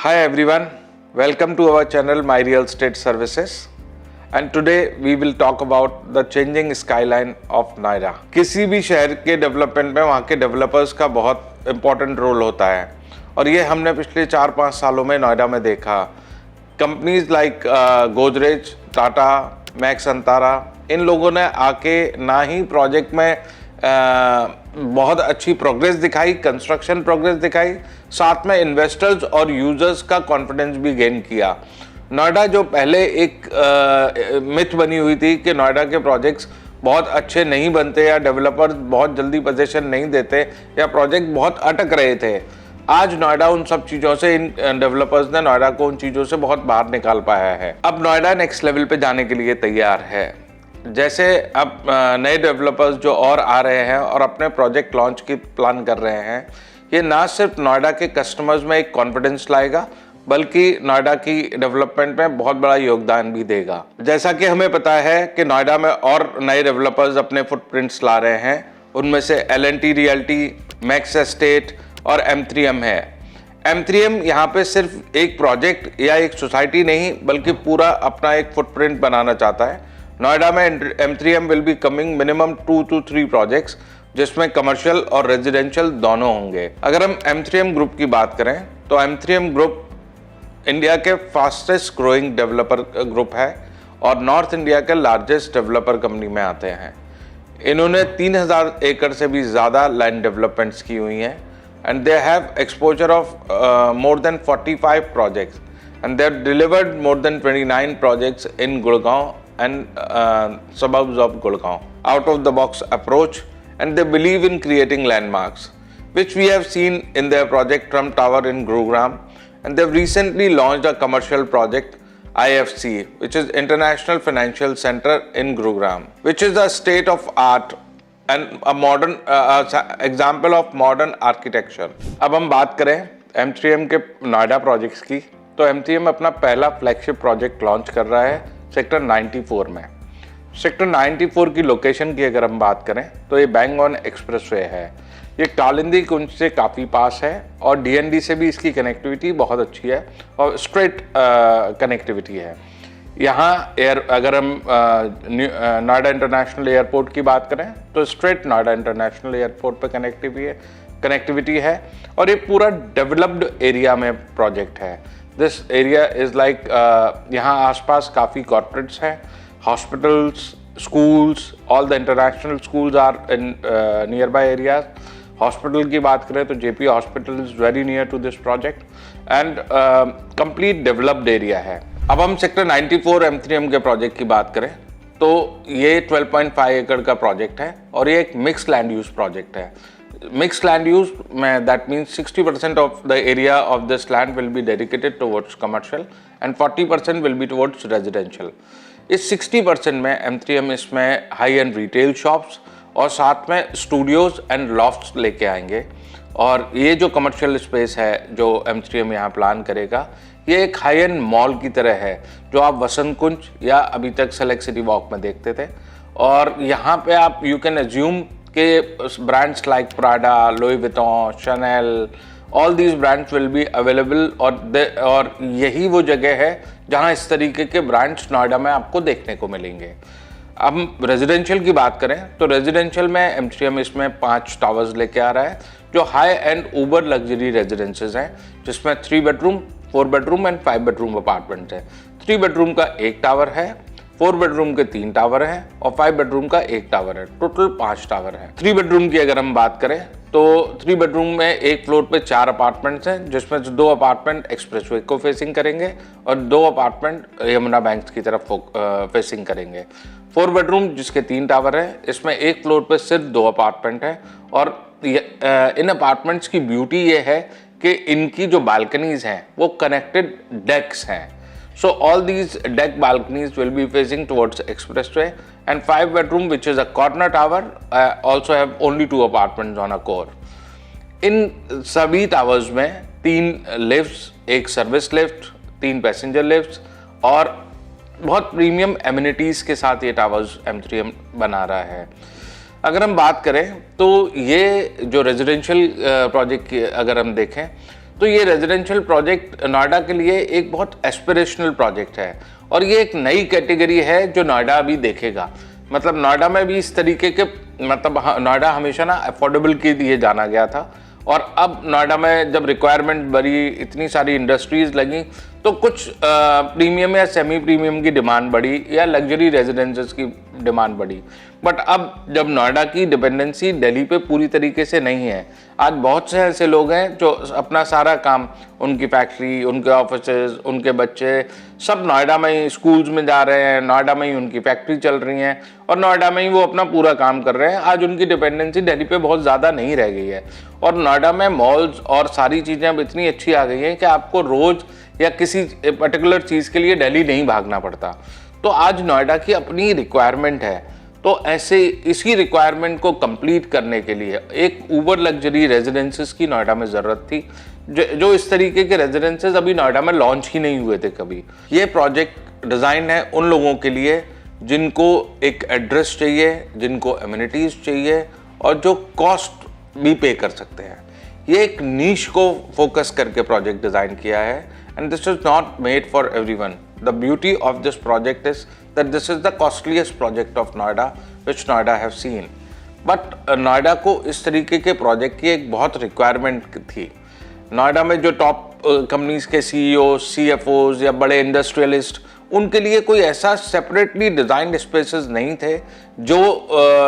Hi everyone, welcome to our channel My Real Estate Services and today we will talk about the changing skyline of Noida. किसी भी शहर के development में वहाँ के developers का बहुत इम्पोर्टेंट रोल होता है और ये हमने पिछले 4-5 सालों में नोएडा में देखा। Companies like Godrej, Tata, Max Antara, इन लोगों ने आके ना ही प्रोजेक्ट में बहुत अच्छी प्रोग्रेस दिखाई, कंस्ट्रक्शन प्रोग्रेस दिखाई, साथ में इन्वेस्टर्स और यूजर्स का कॉन्फिडेंस भी गेन किया। नोएडा जो पहले एक मिथ बनी हुई थी कि नोएडा के प्रोजेक्ट्स बहुत अच्छे नहीं बनते या डेवलपर्स बहुत जल्दी पोजीशन नहीं देते या प्रोजेक्ट बहुत अटक रहे थे, आज नोएडा उन सब चीज़ों से, इन डेवलपर्स ने नोएडा को उन चीज़ों से बहुत बाहर निकाल पाया है। अब नोएडा नेक्स्ट लेवल पे जाने के लिए तैयार है। जैसे अब नए डेवलपर्स जो और आ रहे हैं और अपने प्रोजेक्ट लॉन्च की प्लान कर रहे हैं, ये ना सिर्फ नोएडा के कस्टमर्स में एक कॉन्फिडेंस लाएगा बल्कि नोएडा की डेवलपमेंट में बहुत बड़ा योगदान भी देगा। जैसा कि हमें पता है कि नोएडा में और नए डेवलपर्स अपने फुटप्रिंट्स ला रहे हैं, उनमें से L&T रियल्टी, मैक्स एस्टेट और M3M है। M3M यहाँ पे सिर्फ एक प्रोजेक्ट या एक सोसाइटी नहीं बल्कि पूरा अपना एक फुटप्रिंट बनाना चाहता है। नोएडा में M3M will be coming minimum 2 to 3 projects जिसमें कमर्शियल और रेजिडेंशियल दोनों होंगे। अगर हम M3M ग्रुप की बात करें तो M3M ग्रुप इंडिया के फास्टेस्ट ग्रोइंग डेवलपर ग्रुप है और नॉर्थ इंडिया के लार्जेस्ट डेवलपर कंपनी में आते हैं। इन्होंने 3000 एकड़ से भी ज़्यादा लैंड डेवलपमेंट्स की हुई हैं and they have exposure of more than 45 projects and they have delivered more than 29 projects in Gurgaon and suburbs of Gurgaon. Out of the box approach, and they believe in creating landmarks, which we have seen in their project Trump Tower in Gurugram, and they've recently launched a commercial project IFC, which is International Financial Center in Gurugram, which is a state of art and a modern example of modern architecture. अब हम बात करें M3M के Noida projects की, तो M3M अपना पहला flagship project launch कर रहा है सेक्टर 94 में। सेक्टर 94 की लोकेशन की अगर हम बात करें तो ये बैंग ऑन एक्सप्रेसवे है। ये कालिंदी कुंज से काफ़ी पास है और DND से भी इसकी कनेक्टिविटी बहुत अच्छी है और स्ट्रेट कनेक्टिविटी है। यहाँ अगर हम नोएडा इंटरनेशनल एयरपोर्ट की बात करें तो स्ट्रेट नोएडा इंटरनेशनल एयरपोर्ट पर कनेक्टिविटी है और ये पूरा डेवलप्ड एरिया में प्रोजेक्ट है। दिस एरिया इज़ लाइक यहाँ आसपास काफ़ी कॉर्पोरेट्स हैं, hospitals, schools, all the international schools are in near by areas. Hospital की बात करें तो JP hospital is very near to this project and complete developed area है। अब हम सेक्टर 94 M3M के प्रोजेक्ट की बात करें तो ये 12.5 एकड़ का प्रोजेक्ट है और ये एक मिक्स लैंड यूज प्रोजेक्ट है। मिक्स लैंड यूज में that means 60% of the area of this land will be dedicated towards commercial and 40% will be towards residential. इस 60% में M3M इसमें हाई एंड रिटेल शॉप्स और साथ में स्टूडियोज एंड लॉफ्ट्स लेके आएंगे और ये जो कमर्शियल स्पेस है जो M3M यहाँ प्लान करेगा, ये एक हाई एंड मॉल की तरह है जो आप वसंत कुंज या अभी तक सेलेक्ट सिटी वॉक में देखते थे। और यहाँ पे आप यू कैन एज्यूम के brands like Prada, Louis Vuitton, Chanel, all these brands will be available और यही वो जगह है जहाँ इस तरीके के ब्रांड्स नोएडा में आपको देखने को मिलेंगे। अब हम रेजिडेंशियल की बात करें तो रेजिडेंशियल में M3M इसमें 5 टावर्स लेके आ रहा है जो high and Uber luxury residences हैं जिसमें 3 bedroom, 4 bedroom and 5 bedroom apartment है। 3 बेडरूम का 1 टावर है, 4 बेडरूम के 3 टावर हैं और 5 बेडरूम का 1 टावर है। टोटल 5 टावर है। 3 बेडरूम की अगर हम बात करें तो 3 बेडरूम में एक फ्लोर पे 4 अपार्टमेंट्स हैं जिसमें से 2 अपार्टमेंट एक्सप्रेसवे को फेसिंग करेंगे और 2 अपार्टमेंट यमुना बैंक की तरफ फेसिंग करेंगे। 4 बेडरूम जिसके 3 टावर है, इसमें एक फ्लोर पे सिर्फ 2 अपार्टमेंट है और इन अपार्टमेंट्स की ब्यूटी ये है कि इनकी जो बालकनीज हैं वो कनेक्टेड डेक्स हैं। So all these deck balconies will be facing towards expressway and 5 bedroom which is a corner tower also have only 2 apartments on a core. इन सभी टावर्स में 3 lifts, 1 service lift, 3 passenger lifts और बहुत premium amenities के साथ ये towers M3M बना रहा है। अगर हम बात करें तो ये जो रेजिडेंशियल प्रोजेक्ट की अगर हम देखें तो ये रेजिडेंशियल प्रोजेक्ट नोएडा के लिए एक बहुत एस्पिरेशनल प्रोजेक्ट है और ये एक नई कैटेगरी है जो नोएडा अभी देखेगा। मतलब नोएडा में भी इस तरीके के, मतलब नोएडा हमेशा ना अफोर्डेबल के लिए जाना गया था और अब नोएडा में जब रिक्वायरमेंट बढ़ी, इतनी सारी इंडस्ट्रीज लगी, तो कुछ प्रीमियम या सेमी प्रीमियम की डिमांड बढ़ी या लग्जरी रेजिडेंसेस की डिमांड बढ़ी। बट अब जब नोएडा की डिपेंडेंसी दिल्ली पे पूरी तरीके से नहीं है, आज बहुत से ऐसे लोग हैं जो अपना सारा काम, उनकी फैक्ट्री, उनके ऑफिसेज, उनके बच्चे सब नोएडा में ही स्कूल्स में जा रहे हैं, नोएडा में ही उनकी फैक्ट्री चल रही हैं और नोएडा में ही वो अपना पूरा काम कर रहे हैं। आज उनकी डिपेंडेंसी दिल्ली पे बहुत ज़्यादा नहीं रह गई है और नोएडा में मॉल्स और सारी चीज़ें अब इतनी अच्छी आ गई हैं कि आपको रोज़ या किसी पर्टिकुलर चीज़ के लिए दिल्ली नहीं भागना पड़ता। तो आज नोएडा की अपनी रिक्वायरमेंट है, तो ऐसे इसी रिक्वायरमेंट को कंप्लीट करने के लिए एक ऊबर लग्जरी रेजिडेंसेस की नोएडा में ज़रूरत थी, जो इस तरीके के रेजिडेंसेस अभी नोएडा में लॉन्च ही नहीं हुए थे कभी। ये प्रोजेक्ट डिज़ाइन है उन लोगों के लिए जिनको एक एड्रेस चाहिए, जिनको एमिनिटीज़ चाहिए और जो कॉस्ट भी पे कर सकते हैं। ये एक नीश को फोकस करके प्रोजेक्ट डिज़ाइन किया है and this is not made for everyone. The beauty of this project is that this is the costliest project of Noida which Noida have seen. But Noida को इस तरीके के प्रोजेक्ट की एक बहुत रिक्वायरमेंट थी। नोएडा में जो टॉप कंपनीज के CEO, CFOs या बड़े इंडस्ट्रियलिस्ट, उनके लिए कोई ऐसा सेपरेटली डिज़ाइंड स्पेसेस नहीं थे जो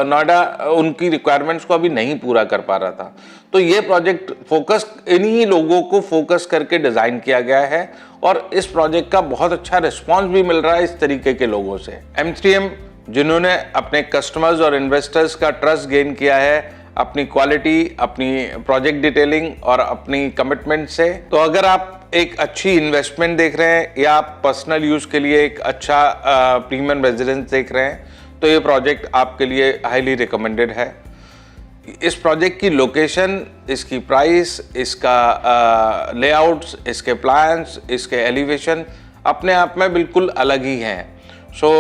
नोएडा उनकी रिक्वायरमेंट्स को अभी नहीं पूरा कर पा रहा था। तो ये प्रोजेक्ट फोकस इन्हीं लोगों को फोकस करके डिज़ाइन किया गया है और इस प्रोजेक्ट का बहुत अच्छा रिस्पांस भी मिल रहा है इस तरीके के लोगों से। M3M जिन्होंने अपने कस्टमर्स और इन्वेस्टर्स का ट्रस्ट गेन किया है अपनी क्वालिटी, अपनी प्रोजेक्ट डिटेलिंग और अपनी कमिटमेंट से, तो अगर आप एक अच्छी इन्वेस्टमेंट देख रहे हैं या आप पर्सनल यूज़ के लिए एक अच्छा प्रीमियम रेजिडेंस देख रहे हैं, तो ये प्रोजेक्ट आपके लिए हाईली रिकमेंडेड है। इस प्रोजेक्ट की लोकेशन, इसकी प्राइस, इसका लेआउट्स, इसके प्लान्स, इसके एलिवेशन अपने आप में बिल्कुल अलग ही हैं। So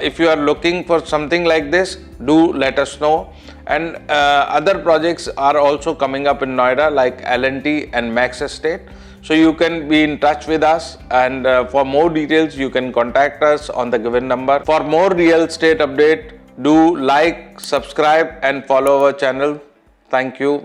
if you are looking for something like this, do let us know. And other projects are also coming up in Noida like L&T and Max Estate. So you can be in touch with us, and for more details you can contact us on the given number. For more real estate update, do like, subscribe and follow our channel. Thank you.